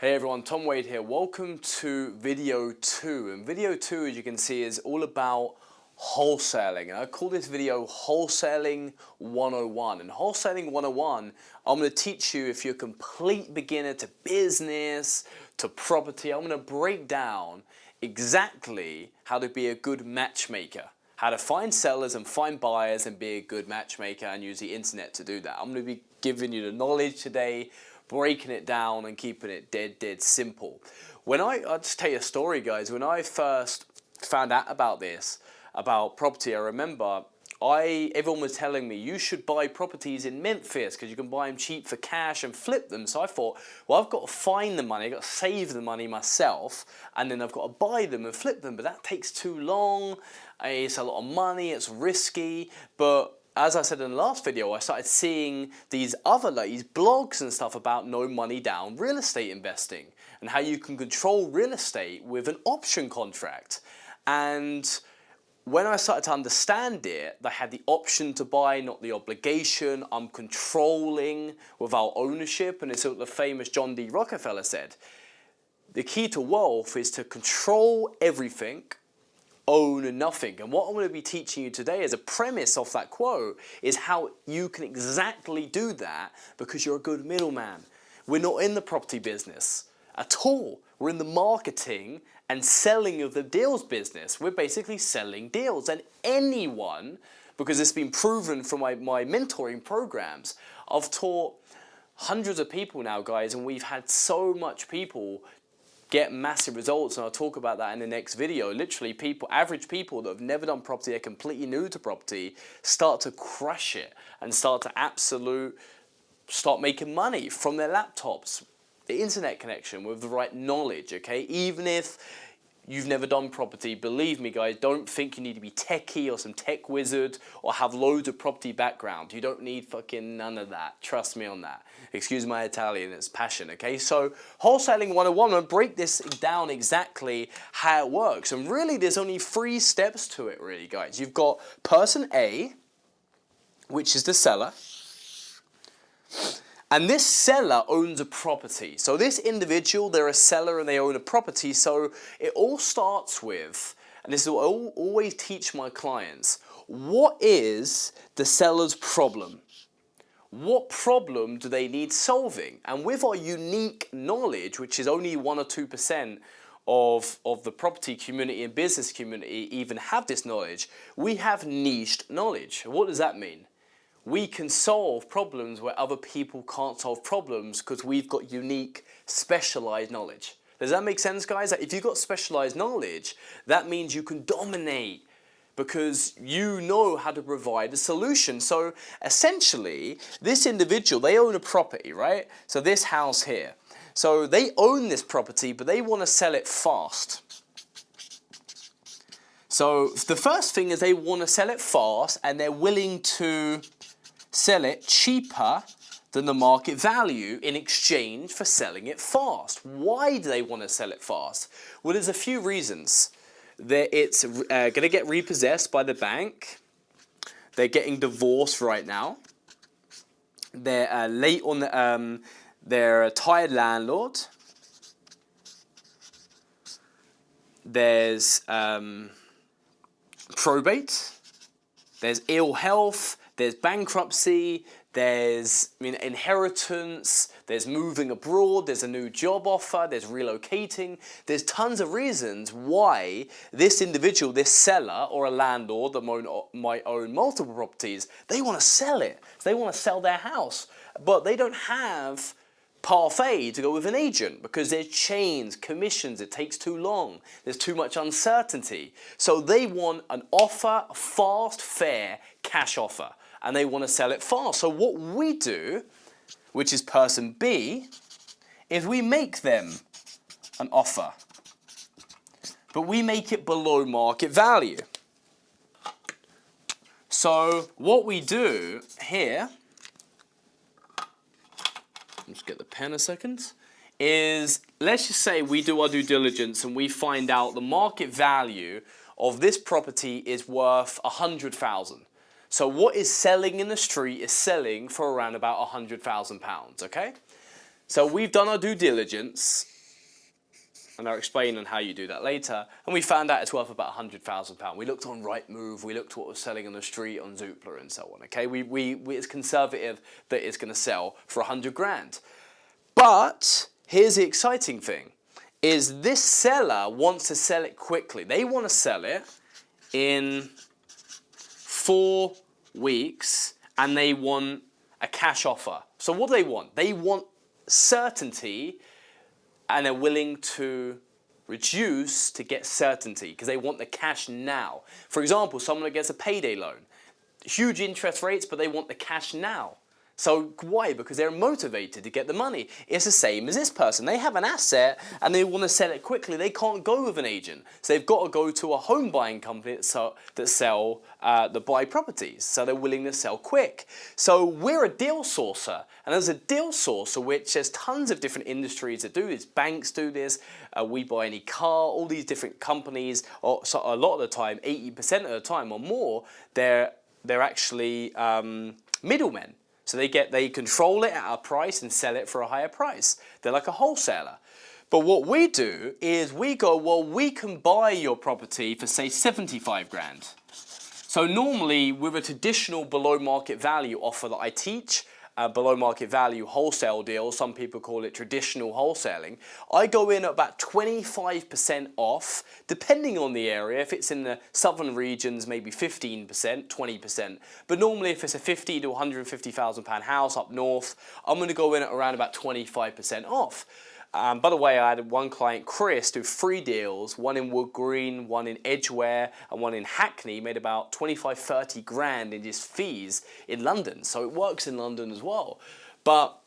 Hey everyone, Tom Wade here. Welcome to video 2. And video 2, as you can see, is all about wholesaling. And I call this video Wholesaling 101. And Wholesaling 101, I'm going to teach you, if you're a complete beginner to business, to property, I'm going to break down exactly how to be a good matchmaker. How to find sellers and find buyers and be a good matchmaker and use the internet to do that. I'm going to be giving you the knowledge today, breaking it down and keeping it dead simple. I'll just tell you a story, guys. When I first found out about this, about property, I remember everyone was telling me you should buy properties in Memphis because you can buy them cheap for cash and flip them. So I thought, well, I've got to find the money, I've got to save the money myself, and then I've got to buy them and flip them. But that takes too long. It's a lot of money, it's risky. But as I said in the last video, I started seeing these blogs and stuff about no money down real estate investing and how you can control real estate with an option contract. And when I started to understand it, they had the option to buy, not the obligation. I'm controlling without ownership. And it's what the famous John D. Rockefeller said. The key to wealth is to control everything, own nothing. And what I'm going to be teaching you today as a premise of that quote is how you can exactly do that because you're a good middleman. We're not in the property business at all. We're in the marketing and selling of the deals business. We're basically selling deals. And anyone, because it's been proven from my mentoring programs, I've taught hundreds of people now, guys, and we've had so much people get massive results, and I'll talk about that in the next video. Literally, average people that have never done property, are completely new to property, start to crush it and start making money from their laptops, the internet connection with the right knowledge, okay? Even if you've never done property, believe me, guys, don't think you need to be techie or some tech wizard or have loads of property background. You don't need fucking none of that. Trust me on that. Excuse my Italian, it's passion, okay? So, Wholesaling 101, I'm going to break this down exactly how it works. And really, there's only 3 steps to it, really, guys. You've got person A, which is the seller. And this seller owns a property. So this individual, they're a seller and they own a property. So it all starts with, and this is what I always teach my clients, what is the seller's problem? What problem do they need solving? And with our unique knowledge, which is only 1 or 2% of the property community and business community even have this knowledge, we have niched knowledge. What does that mean? We can solve problems where other people can't solve problems because we've got unique, specialized knowledge. Does that make sense, guys? If you've got specialized knowledge, that means you can dominate because you know how to provide a solution. So essentially, this individual, they own a property, right? So this house here. So they own this property, but they want to sell it fast. So the first thing is they want to sell it fast and they're willing to sell it cheaper than the market value in exchange for selling it fast. Why do they want to sell it fast? Well, there's a few reasons. It's going to get repossessed by the bank. They're getting divorced right now. They're late on they're a tired landlord. There's probate. There's ill health. There's bankruptcy, there's inheritance, there's moving abroad, there's a new job offer, there's relocating. There's tons of reasons why this individual, this seller or a landlord that might own multiple properties, they want to sell it. They want to sell their house, but they don't have parfait to go with an agent because there's chains, commissions, it takes too long, there's too much uncertainty. So they want an offer, a fast, fair cash offer, and they want to sell it fast. So what we do, which is person B, is we make them an offer, but we make it below market value. So what we do here, just get the pen a second, is let's just say we do our due diligence and we find out the market value of this property is worth 100,000. So what is selling in the street is selling for around about £100,000, okay? So we've done our due diligence and I'll explain on how you do that later. And we found out it's worth about £100,000. We looked on Rightmove, we looked what was selling on the street on Zoopla and so on. Okay, it's conservative that it's going to sell for 100 grand. But here's the exciting thing: is this seller wants to sell it quickly. They want to sell it in 4 weeks, and they want a cash offer. So what do they want? They want certainty, and they're willing to reduce to get certainty because they want the cash now. For example, someone that gets a payday loan, huge interest rates, but they want the cash now. So why? Because they're motivated to get the money. It's the same as this person. They have an asset and they want to sell it quickly. They can't go with an agent. So they've got to go to a home buying company that buy properties. So they're willing to sell quick. So we're a deal sourcer. And as a deal sourcer, which there's tons of different industries that do this. Banks do this. We buy any car. All these different companies. So a lot of the time, 80% of the time or more, they're actually middlemen. So they control it at a price and sell it for a higher price. They're like a wholesaler. But what we do is we go, well, we can buy your property for, say, 75 grand. So normally with a traditional below market value offer that I teach, below market value wholesale deal, some people call it traditional wholesaling, I go in at about 25% off, depending on the area. If it's in the southern regions, maybe 15%, 20%. But normally if it's a 50 to 150,000 pound house up north, I'm going to go in at around about 25% off. By the way, I had one client, Chris, do 3 deals, one in Wood Green, one in Edgware, and one in Hackney, made about 25, 30 grand in just fees in London. So it works in London as well. But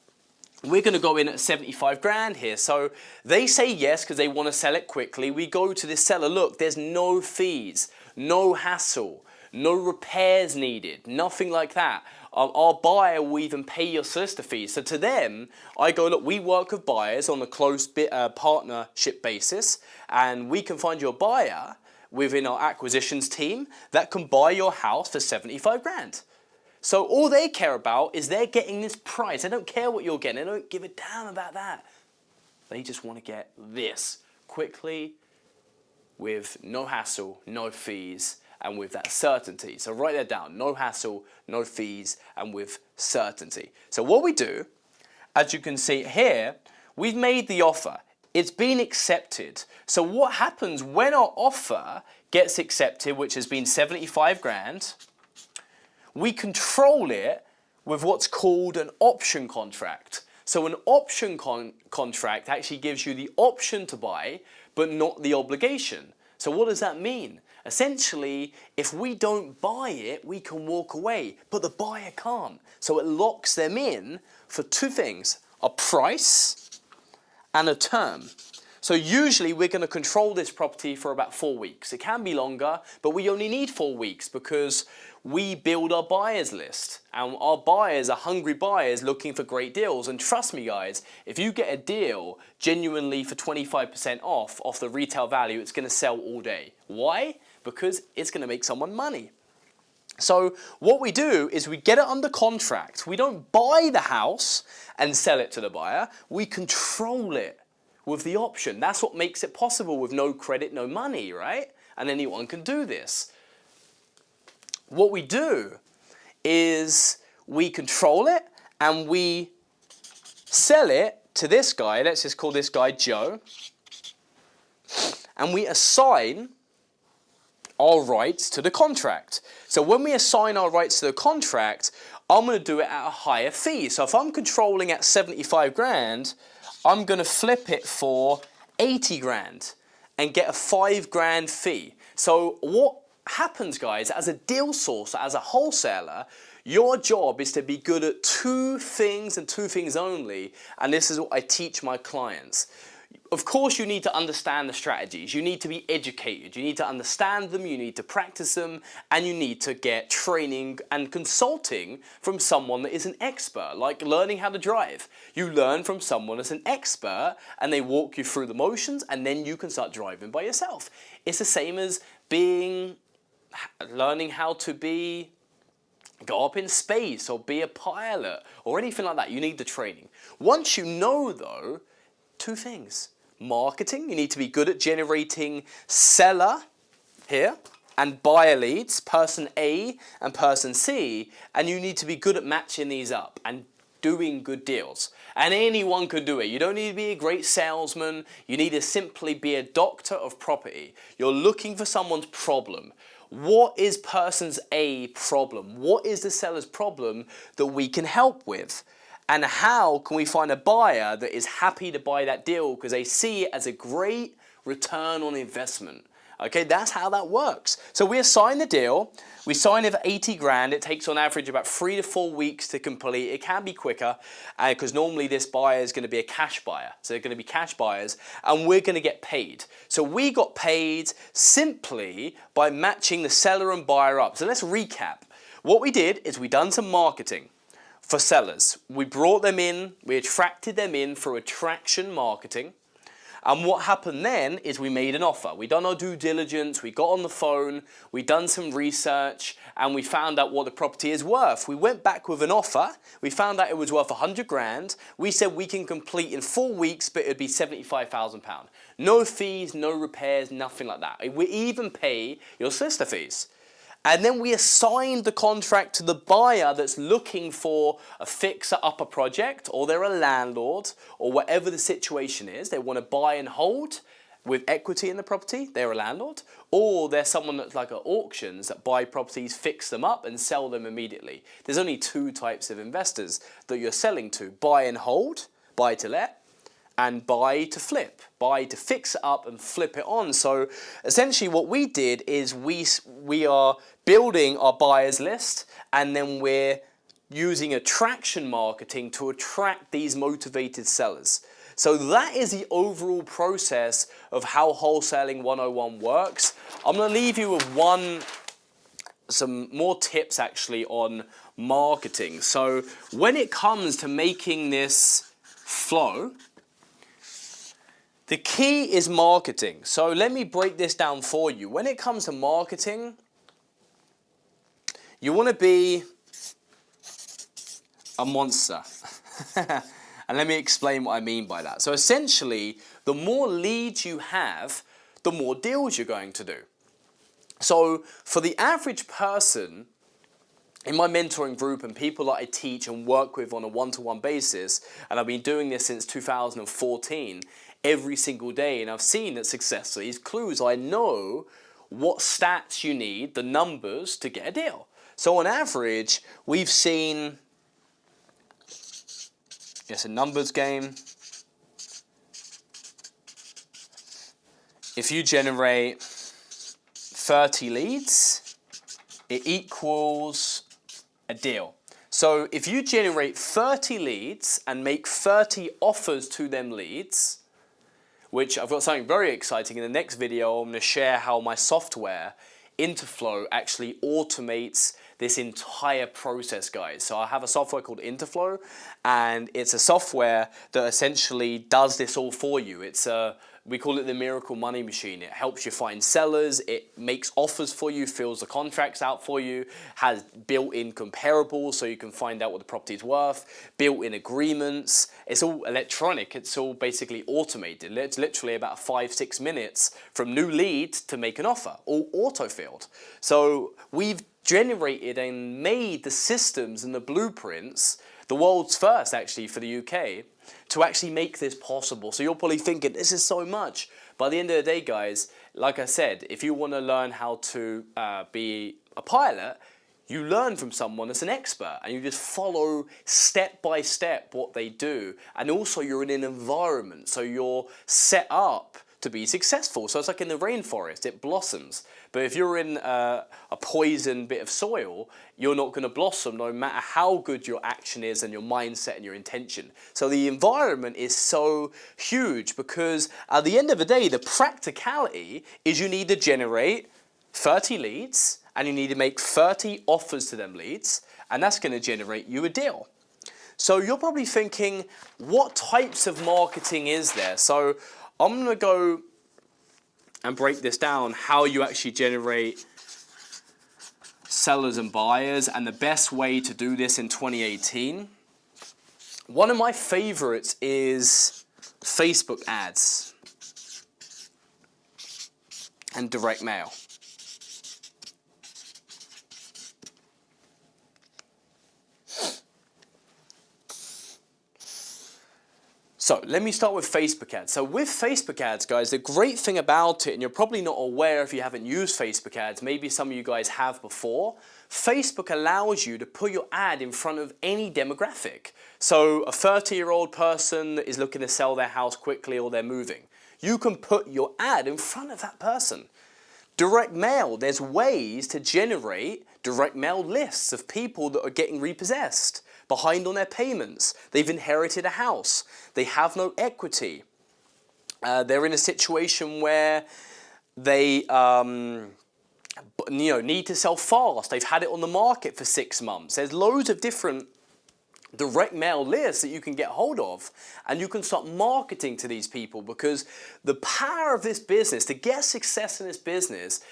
we're going to go in at 75 grand here. So they say yes because they want to sell it quickly. We go to this seller, look, there's no fees, no hassle, no repairs needed, nothing like that. Our buyer will even pay your solicitor fees. So to them, I go, look, we work with buyers on a close partnership basis, and we can find you a buyer within our acquisitions team that can buy your house for 75 grand. So all they care about is they're getting this price. They don't care what you're getting. They don't give a damn about that. They just want to get this quickly with no hassle, no fees, and with that certainty. So write that down: no hassle, no fees, and with certainty. So what we do, as you can see here, we've made the offer. It's been accepted. So what happens when our offer gets accepted, which has been 75 grand, we control it with what's called an option contract. So an option contract actually gives you the option to buy, but not the obligation. So what does that mean? Essentially, if we don't buy it, we can walk away, but the buyer can't. So it locks them in for 2 things: a price and a term. So usually we're going to control this property for about 4 weeks. It can be longer, but we only need 4 weeks because we build our buyers list. And our buyers are hungry buyers looking for great deals. And trust me, guys, if you get a deal genuinely for 25% off the retail value, it's going to sell all day. Why? Because it's going to make someone money. So what we do is we get it under contract. We don't buy the house and sell it to the buyer. We control it with the option. That's what makes it possible with no credit, no money, right? And anyone can do this. What we do is we control it and we sell it to this guy. Let's just call this guy Joe. And we assign our rights to the contract. So when we assign our rights to the contract, I'm going to do it at a higher fee. So if I'm controlling at 75 grand, I'm going to flip it for 80 grand and get a 5 grand fee. So what happens, guys, as a deal sourcer, as a wholesaler, your job is to be good at 2 things and 2 things only. And this is what I teach my clients. Of course, you need to understand the strategies. You need to be educated. You need to understand them. You need to practice them. And you need to get training and consulting from someone that is an expert, like learning how to drive. You learn from someone that's an expert and they walk you through the motions, and then you can start driving by yourself. It's the same as learning how to go up in space or be a pilot or anything like that. You need the training. Once you know, though, 2 things. marketing. You need to be good at generating seller here and buyer leads, person A and person C, and you need to be good at matching these up and doing good deals. And anyone could do it. You don't need to be a great salesman. You need to simply be a doctor of property. You're looking for someone's problem. What is person's A problem? What is the seller's problem that we can help with? And how can we find a buyer that is happy to buy that deal because they see it as a great return on investment? Okay, that's how that works. So we assign the deal. We sign it for 80 grand. It takes on average about 3 to 4 weeks to complete. It can be quicker because normally this buyer is going to be a cash buyer. So they're going to be cash buyers and we're going to get paid. So we got paid simply by matching the seller and buyer up. So let's recap. What we did is we done some marketing for sellers. We brought them in. We attracted them in through attraction marketing. And what happened then is we made an offer. We done our due diligence, we got on the phone, we done some research, and we found out what the property is worth. We went back with an offer, we found out it was worth 100 grand. We said we can complete in 4 weeks, but it'd be £75,000. No fees, no repairs, nothing like that. We even pay your solicitor fees. And then we assigned the contract to the buyer that's looking for a fixer-upper project, or they're a landlord, or whatever the situation is. They want to buy and hold with equity in the property. They're a landlord. Or they're someone that's like at auctions that buy properties, fix them up, and sell them immediately. There's only 2 types of investors that you're selling to. Buy and hold, buy to let, and buy to flip, buy to fix it up and flip it on. So essentially what we did is we are building our buyers list, and then we're using attraction marketing to attract these motivated sellers. So that is the overall process of how Wholesaling 101 works. I'm going to leave you with some more tips actually on marketing. So when it comes to making this flow, the key is marketing. So let me break this down for you. When it comes to marketing, you want to be a monster. And let me explain what I mean by that. So essentially, the more leads you have, the more deals you're going to do. So for the average person in my mentoring group and people that I teach and work with on a one-to-one basis, and I've been doing this since 2014, every single day, and I've seen that success. So these clues, I know what stats you need, the numbers to get a deal. So on average, we've seen, it's a numbers game. If you generate 30 leads, it equals a deal. So if you generate 30 leads and make 30 offers to them leads, which I've got something very exciting. In the next video, I'm going to share how my software, Interflow, actually automates this entire process, guys. So I have a software called Interflow, and it's a software that essentially does this all for you. We call it the Miracle Money Machine. It helps you find sellers, it makes offers for you, fills the contracts out for you, has built-in comparables so you can find out what the property is worth, built-in agreements. It's all electronic, it's all basically automated. It's literally about 5-6 minutes from new lead to make an offer, all auto-filled. So we've generated and made the systems and the blueprints, the world's first actually for the UK, to actually make this possible. So you're probably thinking, this is so much. By the end of the day, guys, like I said, if you want to learn how to be a pilot, you learn from someone that's an expert and you just follow step by step what they do. And also you're in an environment, so you're set up to be successful. So it's like in the rainforest, it blossoms. But if you're in a poisoned bit of soil, you're not going to blossom no matter how good your action is and your mindset and your intention. So the environment is so huge because at the end of the day, the practicality is you need to generate 30 leads and you need to make 30 offers to them leads, and that's going to generate you a deal. So you're probably thinking, what types of marketing is there? So I'm going to go and break this down, how you actually generate sellers and buyers, and the best way to do this in 2018. One of my favorites is Facebook ads. and direct mail. So let me start with Facebook ads. So with Facebook ads, guys, the great thing about it, and you're probably not aware if you haven't used Facebook ads, maybe some of you guys have before, Facebook allows you to put your ad in front of any demographic. So a 30-year-old person is looking to sell their house quickly or they're moving. You can put your ad in front of that person. Direct mail, there's ways to generate direct mail lists of people that are getting repossessed, behind on their payments, they've inherited a house, they have no equity, they're in a situation where they need to sell fast, they've had it on the market for 6 months. There's loads of different direct mail lists that you can get hold of, and you can start marketing to these people, because the power of this business, to get success in this business,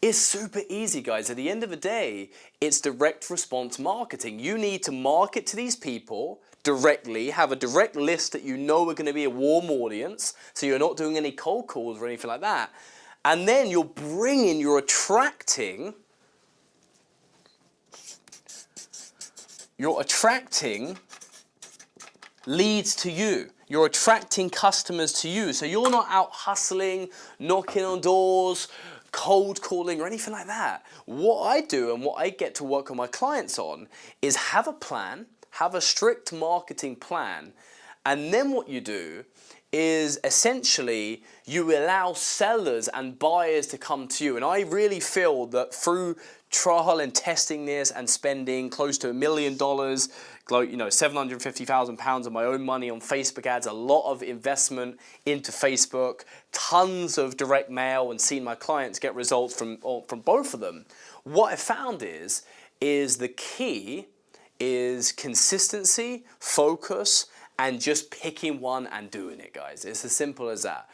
is super easy, guys. At the end of the day, it's direct response marketing. You need to market to these people directly, have a direct list that you know are going to be a warm audience, so you're not doing any cold calls or anything like that. And then you're attracting leads to you. You're attracting customers to you. So you're not out hustling, knocking on doors, cold calling or anything like that. What I do and what I get to work with my clients on is have a plan, have a strict marketing plan, and then what you do is essentially you allow sellers and buyers to come to you. And I really feel that through trial and testing this and spending close to $1 million, £750,000 of my own money on Facebook ads, a lot of investment into Facebook, tons of direct mail, and seeing my clients get results from both of them. What I found is the key is consistency, focus, and just picking one and doing it, guys. It's as simple as that.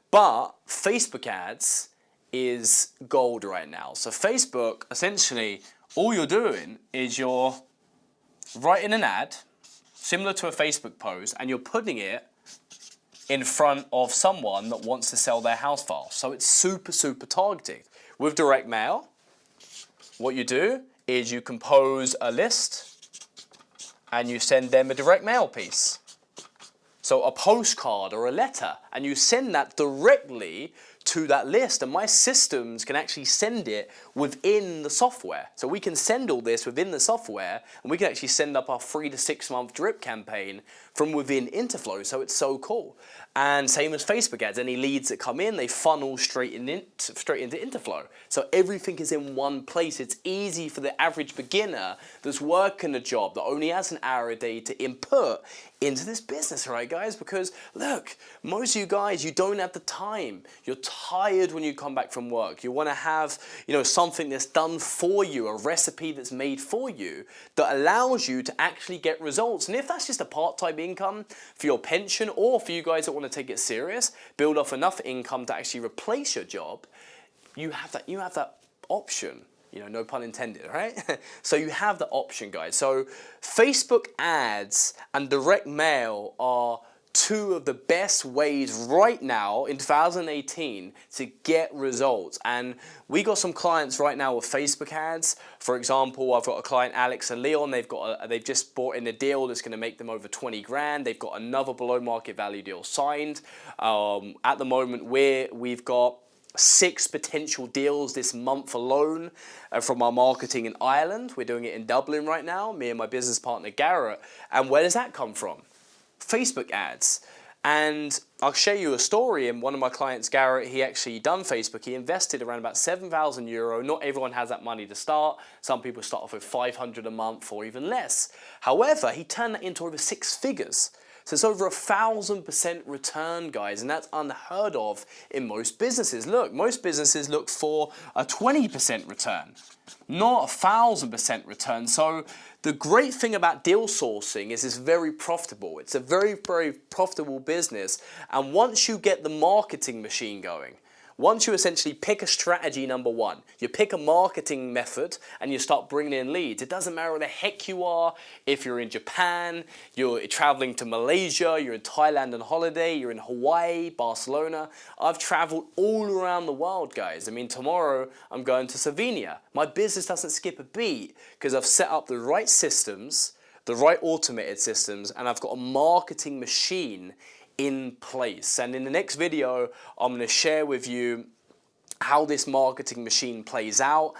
But Facebook ads is gold right now. So Facebook, essentially, all you're doing is you're writing an ad similar to a Facebook post, and you're putting it in front of someone that wants to sell their house fast. So it's super, super targeted. With direct mail, what you do is you compose a list and you send them a direct mail piece. So a postcard or a letter, and you send that directly to that list, and my systems can actually send it within the software. So we can send all this within the software, and we can actually send up our 3 to 6 month drip campaign from within Interflow. So it's so cool. And same as Facebook ads, any leads that come in, they funnel straight into Interflow. So everything is in one place. It's easy for the average beginner that's working a job that only has an hour a day to input into this business, right, guys? Because look, most of you guys, you don't have the time. You're tired when you come back from work. You want to have, something that's done for you, a recipe that's made for you that allows you to actually get results. And if that's just a part-time income for your pension, or for you guys that want to take it serious, build off enough income to actually replace your job, you have that option. No pun intended, right? So you have the option, guys. So Facebook ads and direct mail are two of the best ways right now in 2018 to get results. And we got some clients right now with Facebook ads. For example, I've got a client, Alex and Leon. They've just bought in a deal that's going to make them over 20 grand. They've got another below market value deal signed. At the moment, we've got 6 potential deals this month alone from our marketing in Ireland. We're doing it in Dublin right now, me and my business partner Garrett. And where does that come from? Facebook ads. And I'll share you a story. And one of my clients, Garrett, he actually done Facebook. He invested around about €7,000. Not everyone has that money to start. Some people start off with 500 a month or even less. However, he turned that into over 6 figures. So it's over 1,000% return, guys, and that's unheard of in most businesses. Look, most businesses look for a 20% return, not 1,000% return. So the great thing about deal sourcing is it's very profitable. It's a very, very profitable business. And once you get the marketing machine going, once you essentially pick a strategy, number one, you pick a marketing method and you start bringing in leads. It doesn't matter where the heck you are, if you're in Japan, you're traveling to Malaysia, you're in Thailand on holiday, you're in Hawaii, Barcelona. I've traveled all around the world, guys. I mean, tomorrow I'm going to Slovenia. My business doesn't skip a beat because I've set up the right systems, the right automated systems, and I've got a marketing machine in place. And in the next video, I'm going to share with you how this marketing machine plays out,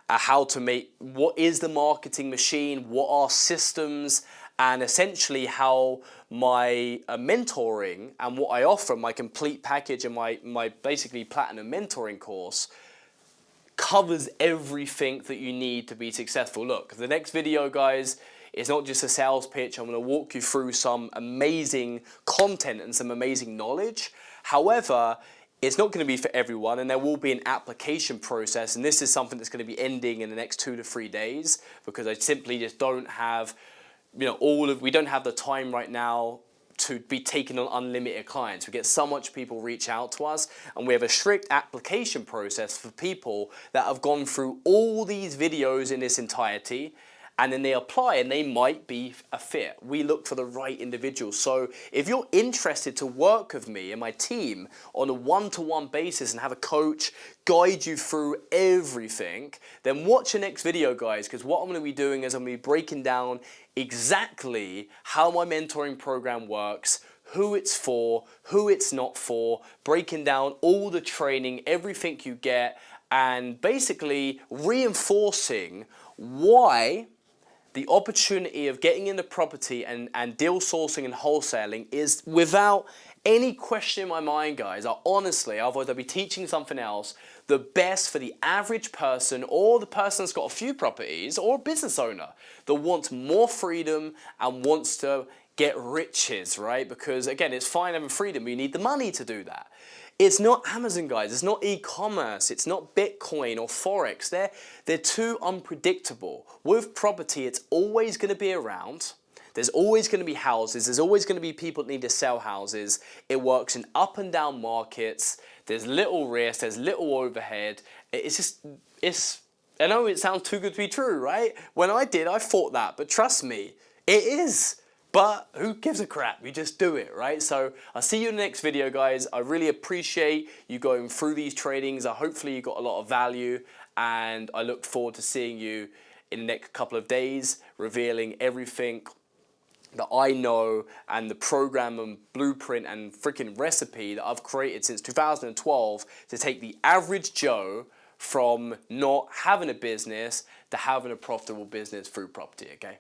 what is the marketing machine, what are systems, and essentially how my mentoring and what I offer, my complete package and my basically platinum mentoring course, covers everything that you need to be successful. Look, the next video, guys, it's not just a sales pitch. I'm going to walk you through some amazing content and some amazing knowledge. However, it's not going to be for everyone, and there will be an application process, and this is something that's going to be ending in the next 2 to 3 days because I simply just don't have, we don't have the time right now to be taking on unlimited clients. We get so much people reach out to us, and we have a strict application process for people that have gone through all these videos in its entirety, and then they apply and they might be a fit. We look for the right individuals. So if you're interested to work with me and my team on a one-to-one basis and have a coach guide you through everything, then watch the next video, guys, because what I'm going to be doing is I'm going to be breaking down exactly how my mentoring program works, who it's for, who it's not for, breaking down all the training, everything you get, and basically reinforcing why the opportunity of getting into property and deal sourcing and wholesaling is, without any question in my mind, guys, honestly, otherwise I'd be teaching something else, the best for the average person or the person that's got a few properties or a business owner that wants more freedom and wants to get riches, right? Because again, it's fine having freedom, but you need the money to do that. It's not Amazon, guys. It's not e-commerce. It's not Bitcoin or Forex. They're too unpredictable. With property, it's always going to be around. There's always going to be houses. There's always going to be people that need to sell houses. It works in up and down markets. There's little risk. There's little overhead. I know it sounds too good to be true, right? When I did, I thought that, but trust me, it is. But who gives a crap? You just do it, right? So I'll see you in the next video, guys. I really appreciate you going through these trainings. Hopefully you got a lot of value, and I look forward to seeing you in the next couple of days, revealing everything that I know and the program and blueprint and freaking recipe that I've created since 2012 to take the average Joe from not having a business to having a profitable business through property, okay?